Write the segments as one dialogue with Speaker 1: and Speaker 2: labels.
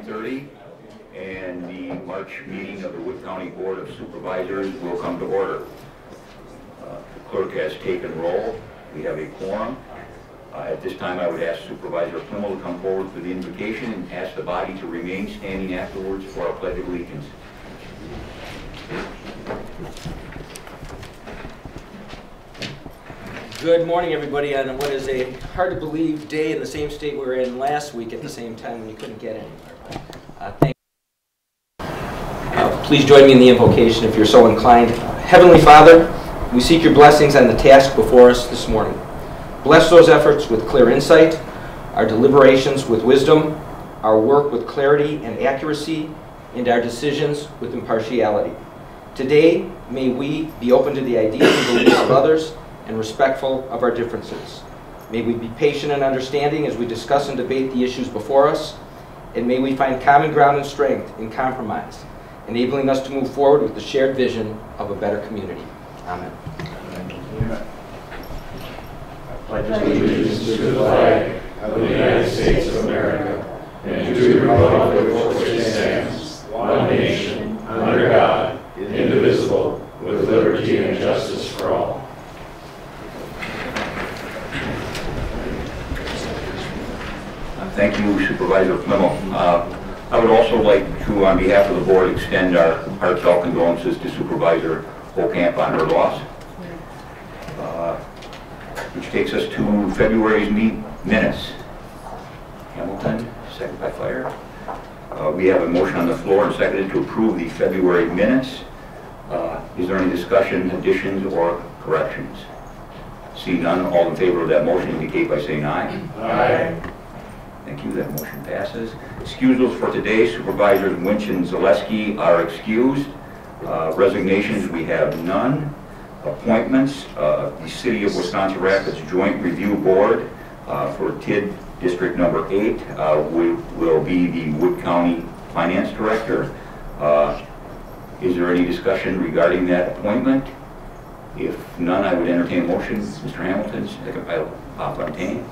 Speaker 1: 9:30, and the March meeting of the Wood County Board of Supervisors will come to order. The clerk has taken roll. We have a quorum. At this time, I would ask Supervisor Plimmel to come forward for the invocation and ask the body to remain standing afterwards for our Pledge of Allegiance.
Speaker 2: Good morning, everybody, on what is a hard-to-believe day in the same state we were in last week at the same time when you couldn't get anywhere. Please join me in the invocation if you're so inclined. Heavenly Father, we seek your blessings on the task before us this morning. Bless those efforts with clear insight, our deliberations with wisdom, our work with clarity and accuracy, and our decisions with impartiality. Today, may we be open to the ideas and beliefs of others and respectful of our differences. May we be patient and understanding as we discuss and debate the issues before us, and may we find common ground and strength in compromise, enabling us to move forward with the shared vision of a better community. Amen.
Speaker 3: Amen. I pledge allegiance to the flag of the United States of America and to the republic for which it stands, one nation, under God, indivisible, with liberty and justice for all.
Speaker 1: Thank you, Supervisor Plimmel. I would also like to, on behalf of the board, extend our heartfelt condolences to Supervisor Holkamp on her loss, which takes us to February's minutes. Hamilton, second by Fire. We have a motion on the floor and seconded to approve the February minutes. Is there any discussion, additions, or corrections? See none, all in favor of that motion indicate by saying aye.
Speaker 3: Aye.
Speaker 1: Thank you, that motion passes. Excusals for today, Supervisors Winch and Zaleski are excused. Resignations, we have none. Appointments, the City of Wisconsin Rapids Joint Review Board for TID District Number 8 will be the Wood County Finance Director. Is there any discussion regarding that appointment? If none, I would entertain a motion. Mr. Hamilton, second by Fontaine.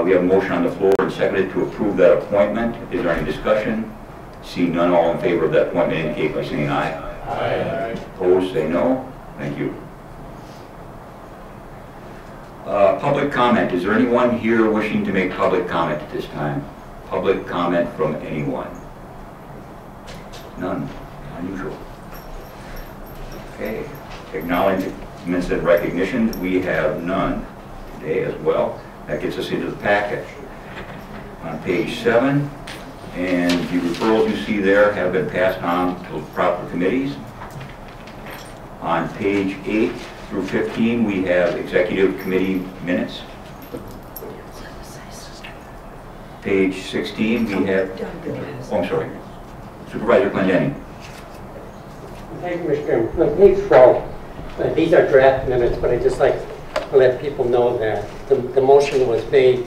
Speaker 1: We have a motion on the floor and seconded to approve that appointment. Is there any discussion? See none, all in favor of that appointment indicate by saying aye.
Speaker 3: Aye.
Speaker 1: Opposed, say no. Thank you. Public comment. Is there anyone here wishing to make public comment at this time? Public comment from anyone? None. Unusual. Okay. Acknowledgements and recognitions. We have none today as well. That gets us into the packet. On page 7, and the referrals you see there have been passed on to proper committees. On page 8 through 15, we have executive committee minutes. Page 16, we have, oh, I'm sorry, Supervisor Clendenny.
Speaker 4: Thank you, Mr. Chairman. On page 12, these are draft minutes, but I just like to let people know that the motion was made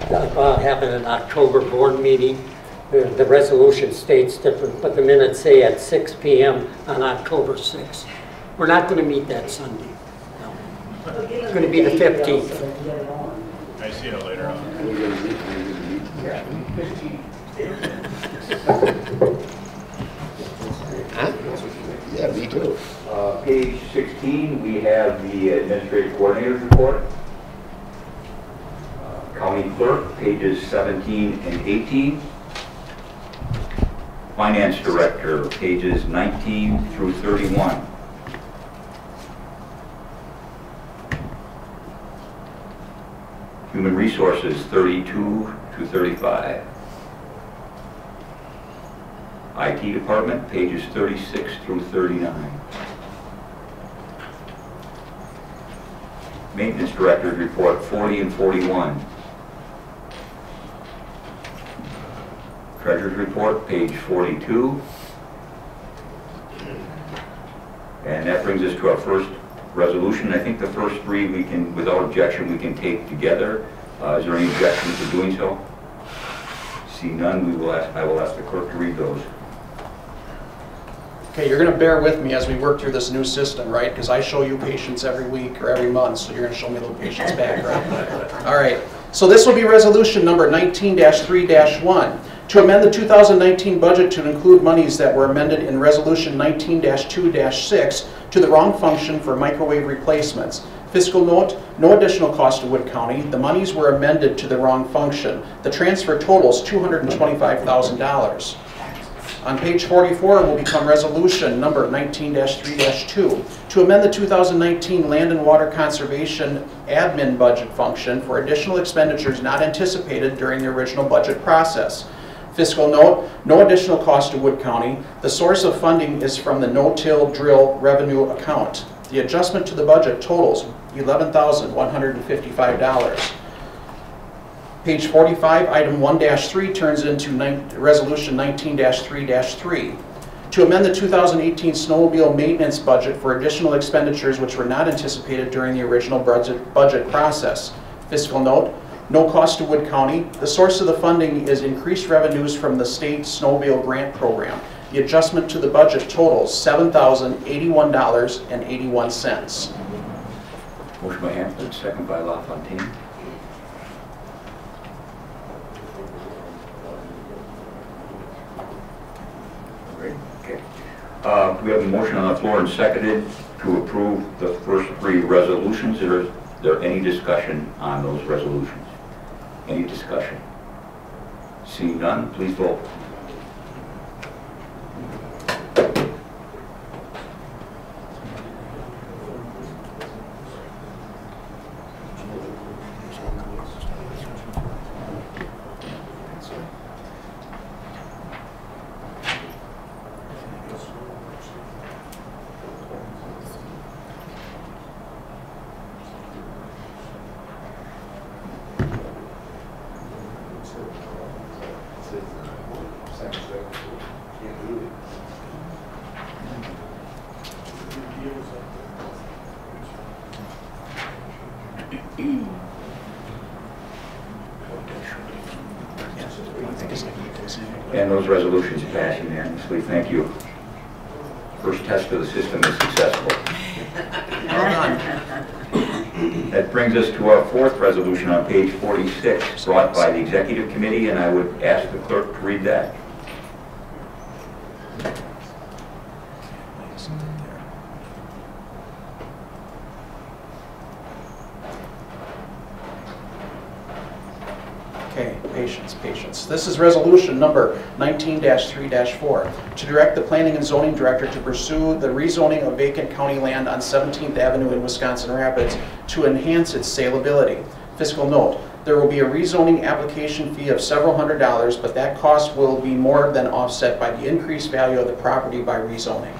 Speaker 4: about having an October board meeting. The resolution states different, but the minutes say at 6 p.m. on October 6th. We're not going to meet that Sunday. No. It's going to be the 15th.
Speaker 3: I see you later on.
Speaker 1: Yeah, me too. Page 16, we have the Administrative Coordinator's Report. County Clerk, pages 17 and 18. Finance Director, pages 19 through 31. Human Resources, 32 to 35. IT Department, pages 36 through 39. Maintenance Director's Report, 40 and 41. Treasurer's Report, page 42. And that brings us to our first resolution. I think the first three we can, without objection, we can take together. Is there any objection to doing so? See none, I will ask the clerk to read those.
Speaker 5: Okay, you're going to bear with me as we work through this new system, right? Because I show you patience every week or every month, so you're going to show me a little patience back, right? All right. So this will be resolution number 19-3-1. To amend the 2019 budget to include monies that were amended in Resolution 19-2-6 to the wrong function for microwave replacements. Fiscal note, no additional cost to Wood County. The monies were amended to the wrong function. The transfer totals $225,000. On page 44 will become resolution number 19-3-2 to amend the 2019 Land and Water Conservation admin budget function for additional expenditures not anticipated during the original budget process. Fiscal note, no additional cost to Wood County. The source of funding is from the no-till drill revenue account. The adjustment to the budget totals $11,155. Page 45, item 1-3 turns into resolution 19-3-3 to amend the 2018 snowmobile maintenance budget for additional expenditures which were not anticipated during the original budget process. Fiscal note, no cost to Wood County. The source of the funding is increased revenues from the state snowmobile grant program. The adjustment to the budget totals $7,081.81.
Speaker 1: Motion by Hampton, second by LaFontaine. Great, okay. We have a motion on the floor and seconded to approve the first three resolutions. Is there any discussion on those resolutions? Any discussion? Seeing none, please vote. And those resolutions pass unanimously. Thank you. First test of the system is successful.
Speaker 5: Well done.
Speaker 1: That brings us to our fourth resolution on page 46, brought by the Executive Committee, and I would ask the clerk to read that.
Speaker 5: Okay, patience, patience. This is resolution number 19-3-4 to direct the Planning and Zoning Director to pursue the rezoning of vacant county land on 17th Avenue in Wisconsin Rapids to enhance its saleability. Fiscal note, there will be a rezoning application fee of several $100s, but that cost will be more than offset by the increased value of the property by rezoning.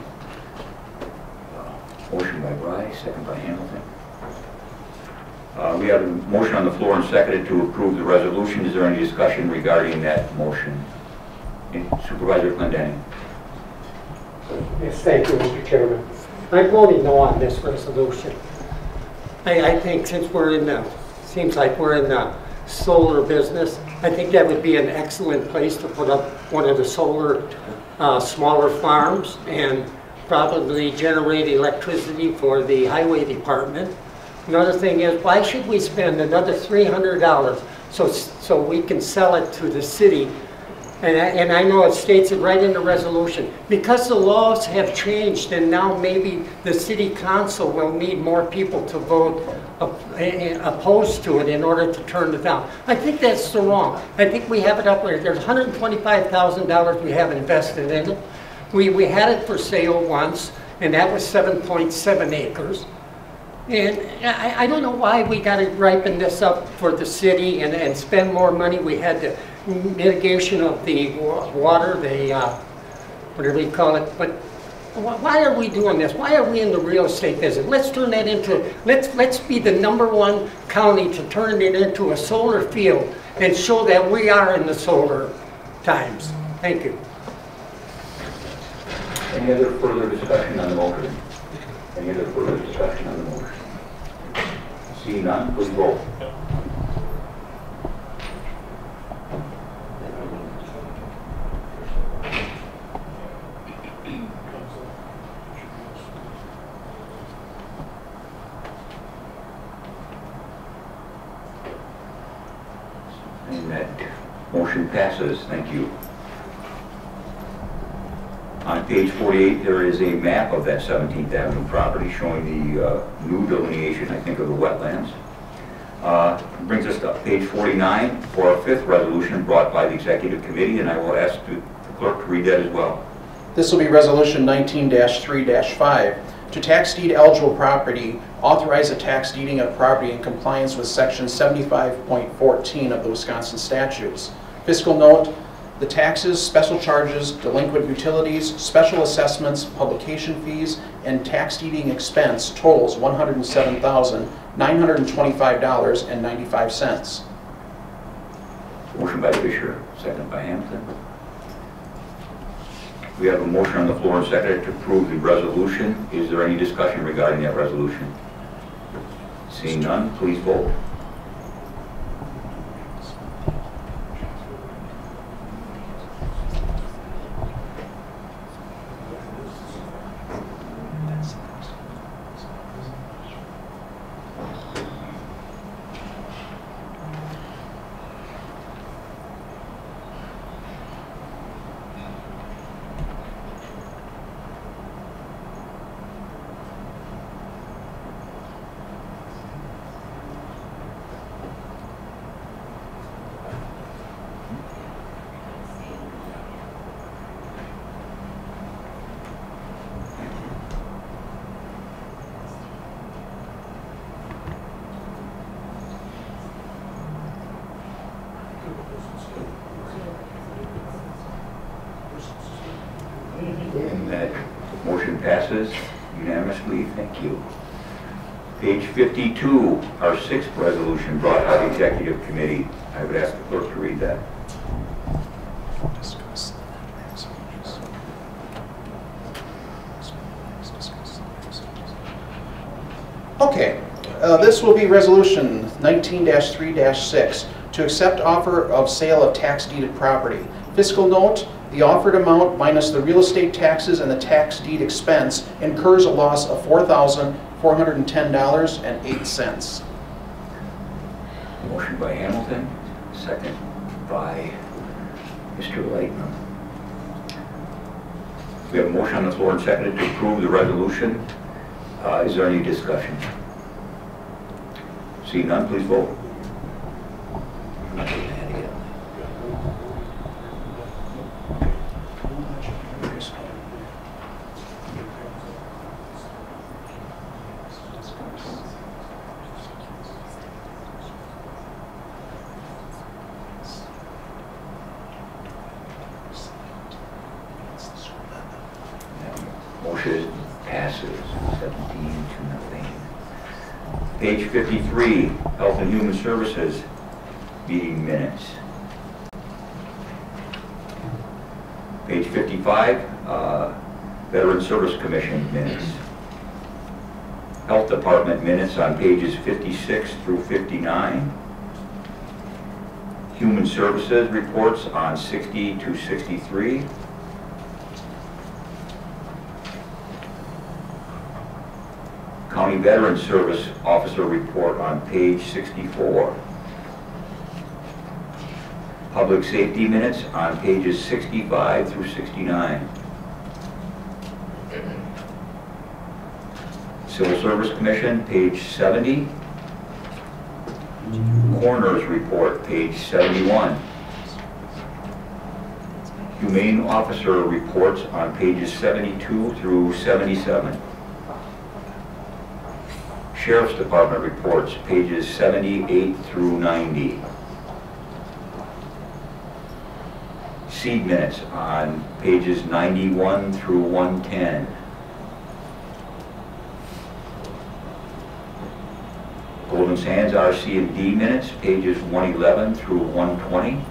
Speaker 1: Motion by Bry, second by Hamilton. We have a motion on the floor and seconded to approve the resolution. Is there any discussion regarding that motion? Supervisor Clendenning.
Speaker 4: Yes, thank you, Mr. Chairman. I'm voting no on this resolution. I think since seems like we're in the solar business, I think that would be an excellent place to put up one of the solar smaller farms and probably generate electricity for the highway department. Another thing is, why should we spend another $300 so we can sell it to the city? And I know it states it right in the resolution. Because the laws have changed and now maybe the city council will need more people to vote opposed to it in order to turn it down. I think that's the wrong. I think we have it up there. There's $125,000 we have invested in it. We had it for sale once, and that was 7.7 acres. And I don't know why we got to ripen this up for the city and spend more money. We had the mitigation of the water, whatever you call it. But why are we doing this? Why are we in the real estate business? Let's turn that into, let's be the #1 county to turn it into a solar field and show that we are in the solar times. Thank you.
Speaker 1: Any other further discussion on the motion? Any other further discussion on the motion? Seeing none, please vote. And that Motion passes. Thank you. On page 48, there is a map of that 17th Avenue property showing the new delineation, I think, of the wetlands. Brings us to page 49 for our fifth resolution brought by the Executive Committee, and I will ask the clerk to read that as well.
Speaker 5: This will be Resolution 19-3-5. To tax deed eligible property, authorize a tax deeding of property in compliance with Section 75.14 of the Wisconsin statutes. Fiscal note, the taxes, special charges, delinquent utilities, special assessments, publication fees, and tax deeding expense totals $107,925.95.
Speaker 1: Motion by Fisher, second by Hampton. We have a motion on the floor and seconded to approve the resolution. Is there any discussion regarding that resolution? Seeing none, please vote. And that motion passes unanimously. Thank you. Page 52, our sixth resolution brought by the Executive Committee. I would ask the clerk to read that.
Speaker 5: Okay, this will be Resolution 19-3-6 to accept offer of sale of tax deeded property. Fiscal note, the offered amount minus the real estate taxes and the tax deed expense incurs a loss of $4,410.08.
Speaker 1: Motion by Hamilton, second by Mr. Leitman. We have a motion on the floor and seconded to approve the resolution. Is there any discussion? Seeing none, please vote. Motion passes 17-0. Page 53, Health and Human Services meeting minutes. Page 55, Veteran Service Commission minutes. Health Department minutes on pages 56 through 59. Human Services reports on 60 to 63. County Veteran Service Officer report on page 64. Public Safety minutes on pages 65 through 69. Civil Service Commission, page 70. Coroner's report, page 71. Humane Officer reports on pages 72 through 77. Sheriff's Department reports, pages 78 through 90. Seed minutes on pages 91 through 110. Golden Sands RC&D minutes, pages 111 through 120.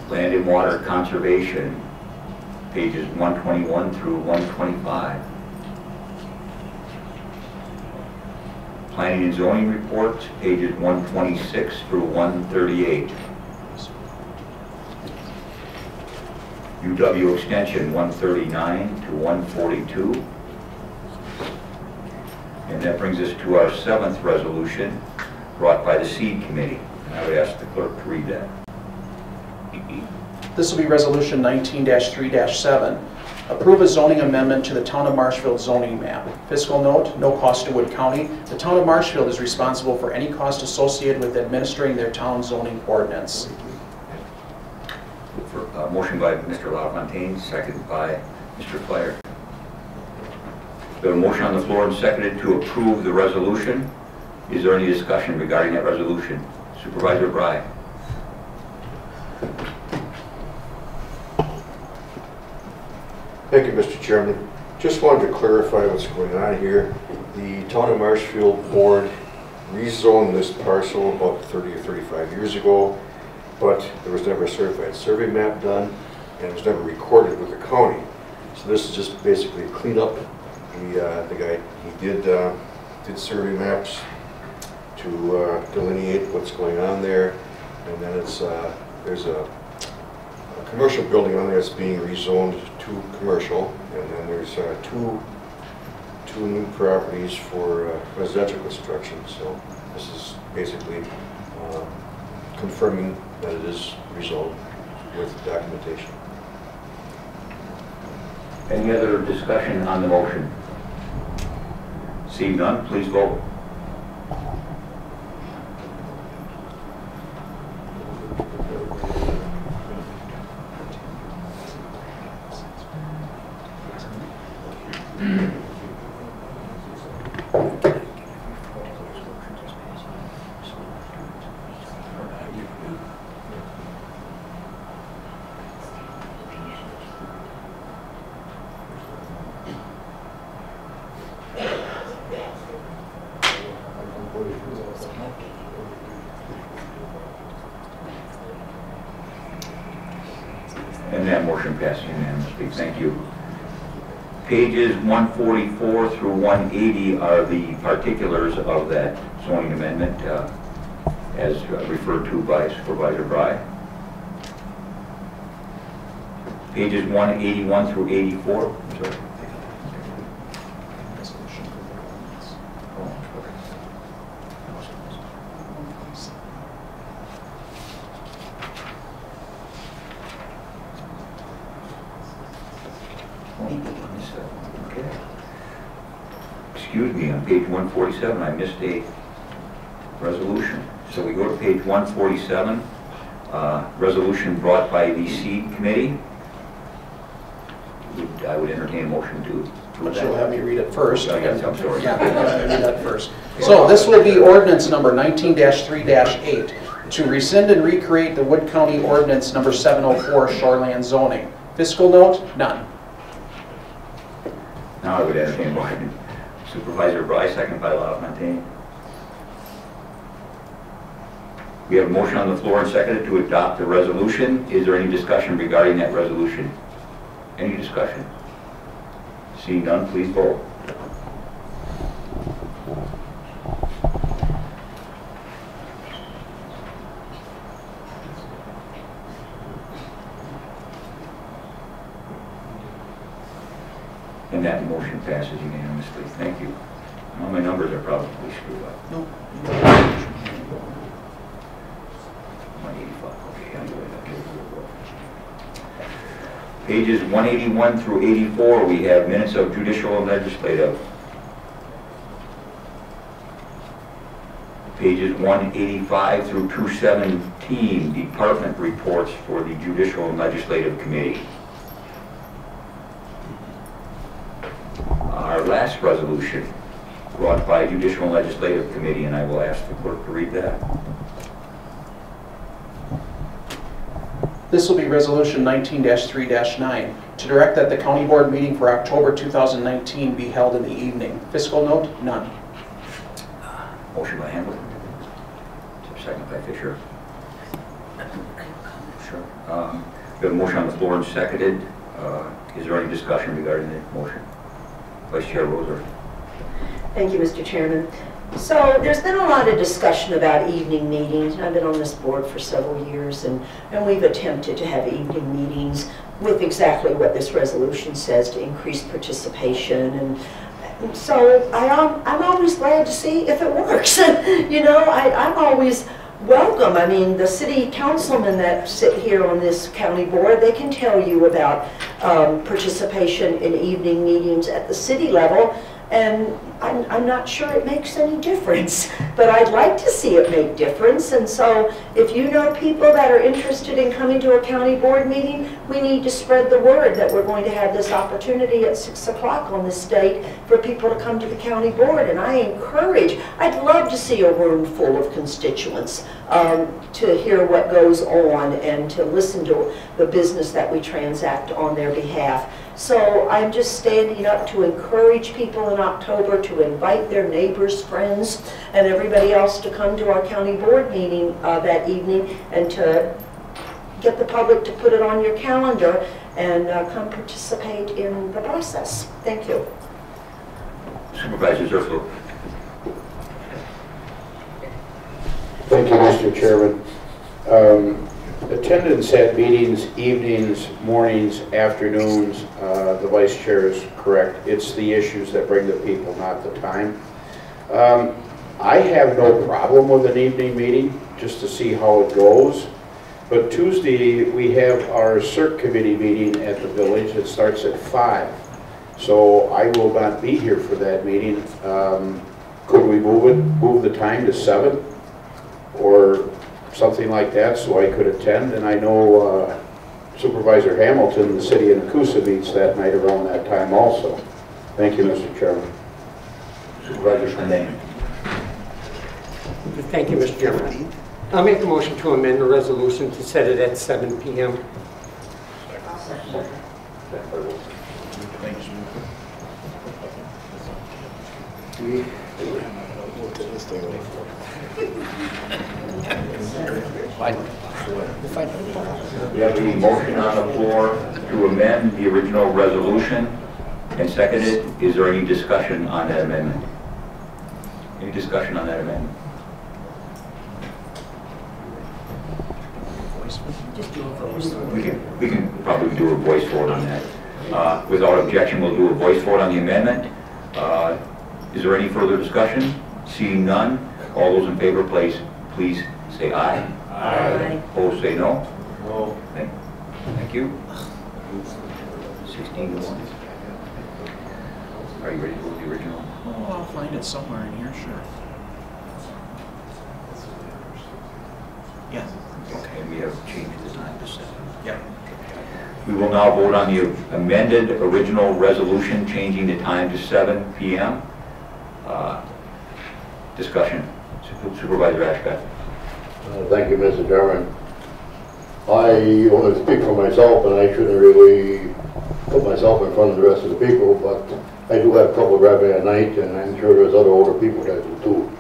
Speaker 1: Land and Water Conservation, pages 121 through 125. Planning and Zoning reports, pages 126 through 138. UW Extension 139 to 142. And that brings us to our seventh resolution brought by the Seed Committee. I would ask the clerk to read that.
Speaker 5: This will be Resolution 19-3-7. Approve a zoning amendment to the Town of Marshfield zoning map. Fiscal note, no cost to Wood County. The Town of Marshfield is responsible for any cost associated with administering their town zoning ordinance.
Speaker 1: Motion by Mr. LaFontaine, seconded by Mr. Flair. We have a motion on the floor and seconded to approve the resolution. Is there any discussion regarding that resolution? Supervisor Bry.
Speaker 3: Thank you, Mr. Chairman. Just wanted to clarify what's going on here. The Town of Marshfield Board rezoned this parcel about 30 or 35 years ago, but there was never a certified survey map done, and it was never recorded with the county. So this is just basically a cleanup. The guy, he did survey maps to delineate what's going on there, and then there's a commercial building on there that's being rezoned to commercial, and then there's two new properties for residential construction. So this is basically confirming that it is rezoned with documentation.
Speaker 1: Any other discussion on the motion? Seeing none, please vote. And that motion passes unanimously. Thank you. Pages 144 through 180 are the particulars of that zoning amendment as referred to by Supervisor Bry. Pages 181 through 84. Sorry. Okay. Excuse me, on page 147, I missed a resolution. So we go to page 147, resolution brought by the Seed Committee. I would entertain a motion to
Speaker 5: But you'll have me read it first.
Speaker 1: Oh, yes, I'm sorry.
Speaker 5: Yeah, you'll have me read that first. So this will be ordinance number 19-3-8 to rescind and recreate the Wood County ordinance number 704 shoreline zoning. Fiscal note, none.
Speaker 1: Now I would entertain a motion. Supervisor Bry, second by LaFontaine. We have a motion on the floor and seconded to adopt the resolution. Is there any discussion regarding that resolution? Any discussion? Seeing none, please vote. And that motion passes unanimously. Thank you. All my numbers are probably screwed up.
Speaker 5: No.
Speaker 1: 185, okay, I'm going to Pages 181 through 84, we have minutes of judicial and legislative. Pages 185 through 217, department reports for the Judicial and Legislative Committee. Our last resolution brought by Judicial and Legislative Committee, and I will ask the clerk to read that.
Speaker 5: This will be resolution 19-3-9 to direct that the county board meeting for October 2019 be held in the evening. Fiscal note, none.
Speaker 1: Motion by Hamblin. Second by Fisher. Sure. We have a motion on the floor and seconded. Is there any discussion regarding the motion? Vice Chair Roser.
Speaker 6: Thank you, Mr. Chairman. So there's been a lot of discussion about evening meetings. I've been on this board for several years, and we've attempted to have evening meetings with exactly what this resolution says, to increase participation. And so I'm always glad to see if it works. You know, I'm always welcome. I mean, the city councilmen that sit here on this county board, they can tell you about participation in evening meetings at the city level, and I'm not sure it makes any difference, but I'd like to see it make difference. And so if you know people that are interested in coming to a county board meeting, we need to spread the word that we're going to have this opportunity at 6 o'clock on this date for people to come to the county board. And I'd love to see a room full of constituents to hear what goes on and to listen to the business that we transact on their behalf. So I'm just standing up to encourage people in October to invite their neighbors, friends, and everybody else to come to our county board meeting that evening, and to get the public to put it on your calendar and come participate in the process. Thank you.
Speaker 1: Supervisor Zerflo.
Speaker 7: Thank you, Mr. Chairman. Attendance at meetings, evenings, mornings, afternoons, the vice chair is correct. It's the issues that bring the people, not the time. I have no problem with an evening meeting, just to see how it goes. But Tuesday, we have our CERC committee meeting at the village. It starts at 5. So I will not be here for that meeting. Could we move the time to 7? Or something like that, so I could attend? And I know Supervisor Hamilton, the city of Nakusa, meets that night around that time also. Thank you, Mr. Chairman.
Speaker 1: Supervisor Spandani.
Speaker 4: Thank you, Mr. Chairman. I'll make a motion to amend the resolution to set it at 7 p.m.
Speaker 1: We have a motion on the floor to amend the original resolution and seconded. Is there any discussion on that amendment? Any discussion on that amendment? We can probably do a voice vote on that. Without objection, we'll do a voice vote on the amendment. Is there any further discussion? Seeing none, all those in favor, please say aye.
Speaker 6: Aye.
Speaker 1: Opposed, say no. No. Thank you. 16 to 1. Are you ready to go with the original?
Speaker 5: Oh, I'll find it somewhere in here, sure. Yeah.
Speaker 1: Okay, and we have changed the time to 7.
Speaker 5: Yeah.
Speaker 1: We will now vote on the amended original resolution, changing the time to 7 p.m. Discussion. Supervisor Ashcraft.
Speaker 8: Thank you, Mr. Chairman. I want to speak for myself, and I shouldn't really put myself in front of the rest of the people, but I do have trouble driving at night, and I'm sure there's other older people that do too.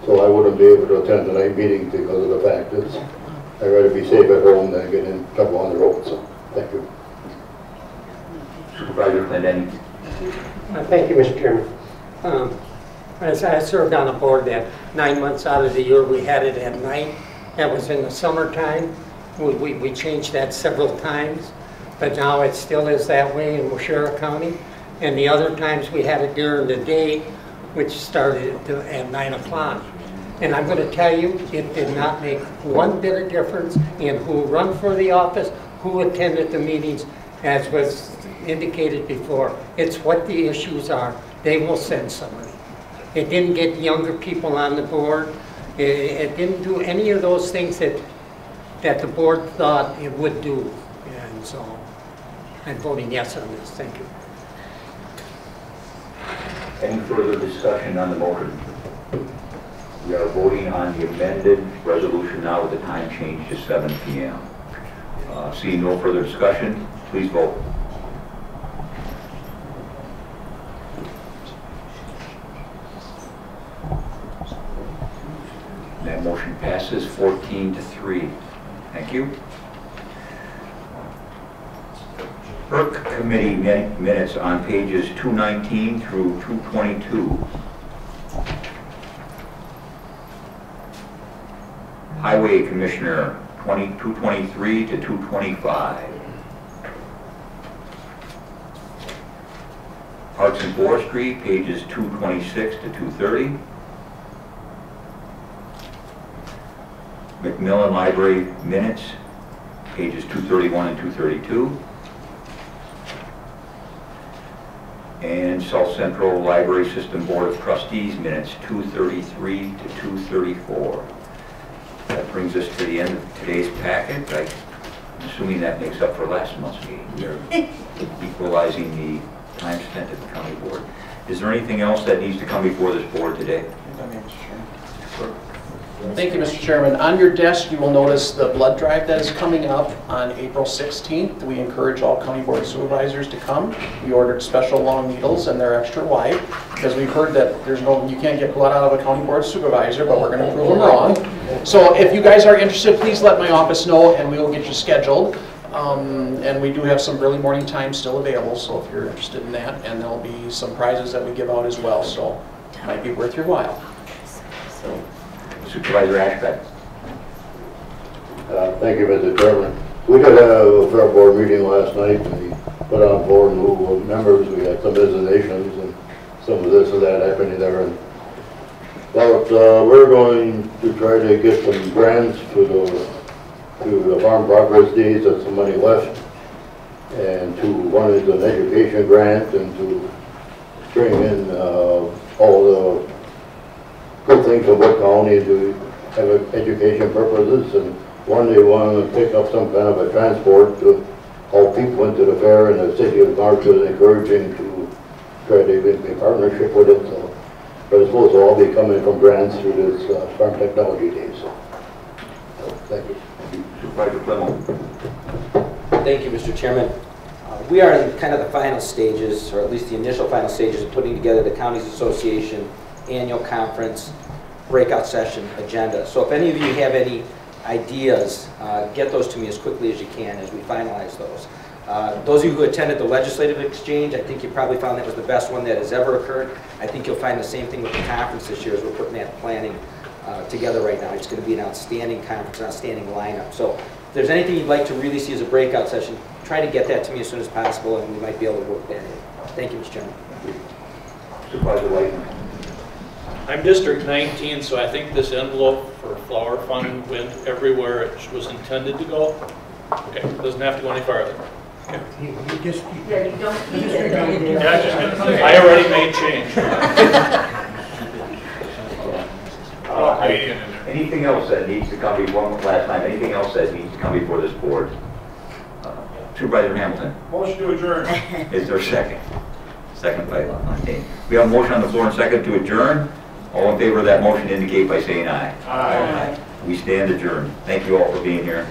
Speaker 8: So I wouldn't be able to attend the night meetings because of the fact that I'd rather be safe at home than get in trouble on the road. So, thank you.
Speaker 1: Supervisor Clendenny.
Speaker 4: Thank you, Mr. Chairman. As I served on a board that 9 months out of the year we had it at night. That was in the summertime. We changed that several times, but now it still is that way in Waushara County. And the other times we had it during the day, which started at 9 o'clock. And I'm going to tell you, it did not make one bit of difference in who run for the office, who attended the meetings, as was indicated before. It's what the issues are. They will send somebody. It didn't get younger people on the board. It didn't do any of those things that the board thought it would do. And so I'm voting yes on this. Thank you.
Speaker 1: Any further discussion on the motion? We are voting on the amended resolution now with the time changed to 7 p.m. Seeing no further discussion, please vote. That motion passes 14-3. Thank you. PERC committee minutes on pages 219 through 222. Highway Commissioner 223 to 225. Parks and Forestry, pages 226 to 230. Macmillan Library minutes, pages 231 and 232. And South Central Library System Board of Trustees minutes, 233 to 234. That brings us to the end of today's packet. I'm assuming that makes up for last month's meeting, equalizing the time spent at the county board. Is there anything else that needs to come before this board today? Sure.
Speaker 5: Thank you, Mr. Chairman. On your desk, you will notice the blood drive that is coming up on April 16th. We encourage all county board supervisors to come. We ordered special long needles, and they're extra wide because we've heard that you can't get blood out of a county board supervisor, but we're going to prove them wrong. So if you guys are interested, please let my office know, and we will get you scheduled. And we do have some early morning times still available, so if you're interested in that, and there'll be some prizes that we give out as well, so it might be worth your while.
Speaker 1: Supervisor Ashbeck.
Speaker 8: Thank you, Mr. Chairman. We did have a fair board meeting last night, and we put on board new members. We had some visitations and some of this and that happening there. But we're going to try to get some grants to the farm progress days. There's some money left, and one is an education grant, and to bring in all the good things of Wood County to have education purposes, and one they want to pick up some kind of a transport to haul people into the fair, and the city of Marshall is encouraging to try to make a partnership with it. So, but it's supposed to all be coming from grants through this Farm Technology Days. So, thank you.
Speaker 1: Supervisor Plymouth.
Speaker 2: Thank you, Mr. Chairman. We are in kind of the final stages, or at least the initial final stages, of putting together the Counties Association annual conference breakout session agenda. So if any of you have any ideas, get those to me as quickly as you can as we finalize those. Those of you who attended the legislative exchange, I think you probably found that was the best one that has ever occurred. I think you'll find the same thing with the conference this year as we're putting that planning together right now. It's going to be an outstanding conference, an outstanding lineup. So if there's anything you'd like to really see as a breakout session, try to get that to me as soon as possible, and we might be able to work that in. Thank you, Mr. Chairman.
Speaker 1: Supervisor Whiteman.
Speaker 9: I'm District 19, so I think this envelope for Flower Fund went everywhere it was intended to go. Okay, it doesn't have to go any farther. Okay.
Speaker 6: Yeah, you don't need it.
Speaker 9: Yeah, I already made change.
Speaker 1: Anything else that needs to come before, last time, anything else that needs to come before this board? Supervisor Hamilton.
Speaker 3: Motion to adjourn.
Speaker 1: Is there a second? Second by LaFontaine. We have a motion on the floor and second to adjourn. All in favor of that motion indicate by saying aye.
Speaker 3: Aye.
Speaker 1: We stand adjourned. Thank you all for being here.